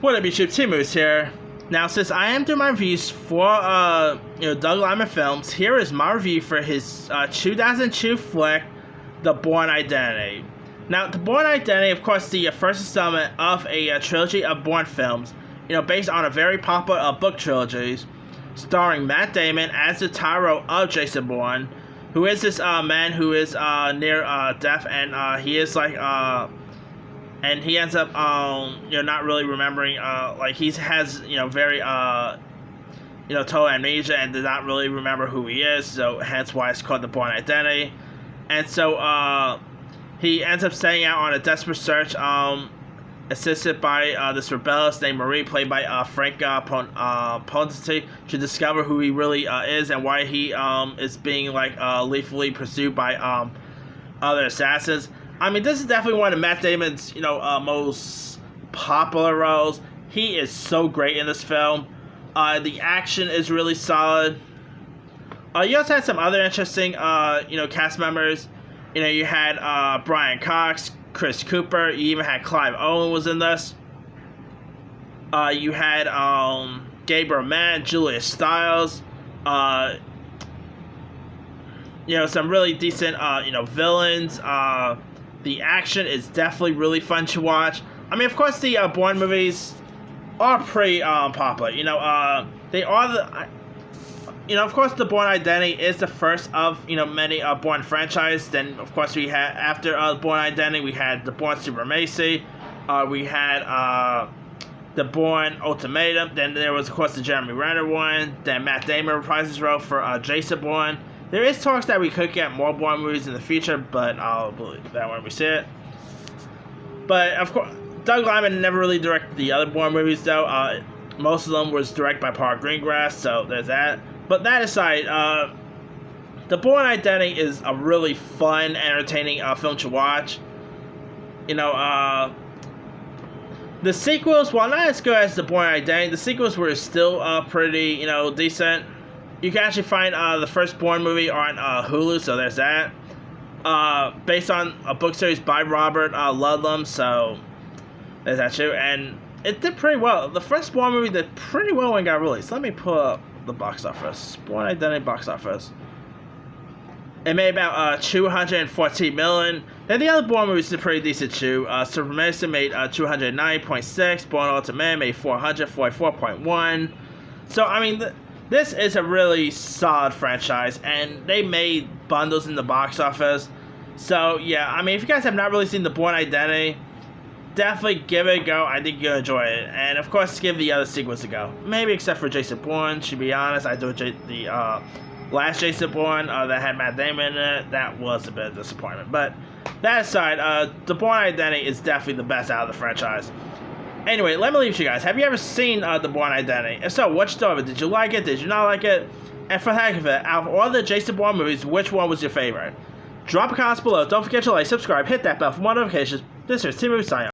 What up, YouTube? T-Moose here. Now, since I am doing my reviews for Doug Liman Films, here is my review for his 2002 flick, The Bourne Identity. Now, The Bourne Identity, of course, the first installment of a trilogy of Bourne films, based on a very popular book trilogy, starring Matt Damon as the Tyro of Jason Bourne, who is this man who is near death, and he is like and he ends up not really remembering, like he has very total amnesia and does not really remember who he is, so hence why it's called The Bourne Identity. And so he ends up setting out on a desperate search, assisted by this rebellious named Marie, played by Frank Ponti, to discover who he really is and why he is being lethally pursued by other assassins. I mean, this is definitely one of Matt Damon's most popular roles. He is so great in this film. The action is really solid. You also had some other interesting cast members. You had Brian Cox, Chris Cooper. You even had Clive Owen was in this. You had Gabriel Mann, Julia Stiles. Some really decent villains. The action is definitely really fun to watch. I mean, of course, the Bourne movies are pretty popular. They are the. Of course, The Bourne Identity is the first of many Bourne franchise. Then, of course, we had after Bourne Identity, we had The Bourne Supremacy. We had The Bourne Ultimatum. Then there was, of course, the Jeremy Renner one. Then Matt Damon reprised his role for Jason Bourne. There is talks that we could get more Bourne movies in the future, but I'll believe that when we see it. But, of course, Doug Liman never really directed the other Bourne movies, though. Most of them was directed by Paul Greengrass, so there's that. But that aside, The Bourne Identity is a really fun, entertaining film to watch. The sequels, while not as good as The Bourne Identity, the sequels were still pretty, decent. You can actually find the first Bourne movie on Hulu, so there's that. Based on a book series by Robert Ludlum, so there's that too. And it did pretty well. The first Bourne movie did pretty well when it got released. Let me pull up the box office. Bourne Identity box office. It made about $214 million. Then the other Bourne movies did pretty decent too. Supremacy made $209.6. Bourne Ultimate made $444.1. So I mean, this is a really solid franchise, and they made bundles in the box office. So yeah, I mean, if you guys have not really seen The Bourne Identity, definitely give it a go. I think you'll enjoy it. And of course, give the other sequels a go. Maybe except for Jason Bourne, to be honest. I do the last Jason Bourne that had Matt Damon in it. That was a bit of a disappointment. But that aside, The Bourne Identity is definitely the best out of the franchise. Anyway, let me leave you guys. Have you ever seen The Bourne Identity? If so, what you thought of it? Did you like it? Did you not like it? And for the heck of it, out of all the Jason Bourne movies, which one was your favorite? Drop a comment below. Don't forget to like, subscribe, hit that bell for more notifications. This is T-Moose signing off.